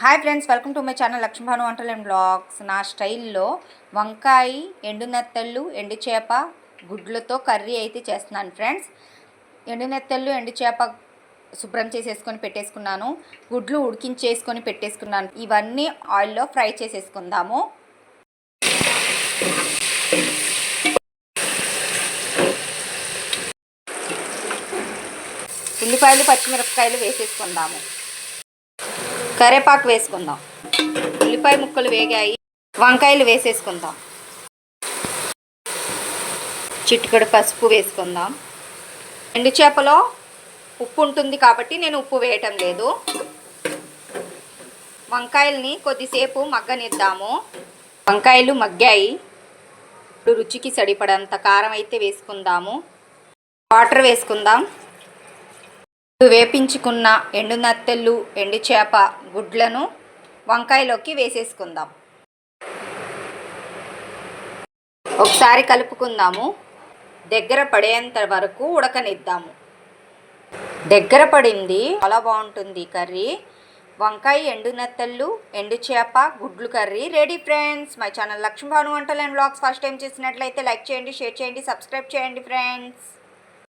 Hi friends, welcome to my channel Lakshmibhanu వంటలు and blogs. నా స్టైల్లో వంకాయ, ఎండు నెత్తళ్ళు, ఎండు చేప, గుడ్లతో కర్రీ అయితే చేస్తున్నాను ఫ్రెండ్స్. ఎండు నెత్తళ్ళు, ఎండు చేప శుభ్రం చేసేసుకొని పెట్టేసుకున్నాను. గుడ్లు ఉడికించేసుకొని పెట్టేసుకున్నాను. ఇవన్నీ ఆయిల్లో ఫ్రై చేసేసుకుందాము. ఉల్లిపాయలు, పచ్చిమిరపకాయలు వేసేసుకుందాము. కరివేపాకు వేసుకుందాం. ఉల్లిపాయ ముక్కలు వేగాయి. వంకాయలు వేసేసుకుందాం. చిటికెడు పసుపు వేసుకుందాం. ఎండు చేపలో ఉప్పు ఉంటుంది కాబట్టి నేను ఉప్పు వేయటం లేదు. వంకాయల్ని కొద్దిసేపు మగ్గనిద్దాము. వంకాయలు మగ్గాయి. రుచికి సరిపడంత కారం అయితే వేసుకుందాము. వాటర్ వేసుకుందాం. వేపించుకున్న ఎండు నత్తళ్ళు, ఎండు చేప గుడ్లను వంకాయలోకి వేసేసుకుందాం. ఒకసారి కలుపుకుందాము. దగ్గర పడేంత వరకు ఉడకనిద్దాము. దగ్గర పడింది. చాలా బాగుంటుంది కర్రీ. వంకాయ, ఎండు నత్తళ్ళు, ఎండు చేప, గుడ్లు curry ready friends. My channel Lakshmibhanu వంటలు అండ్ బ్లాగ్స్ ఫస్ట్ టైం చేసినట్లయితే లైక్ చేయండి, షేర్ చేయండి, సబ్స్క్రైబ్ చేయండి ఫ్రెండ్స్.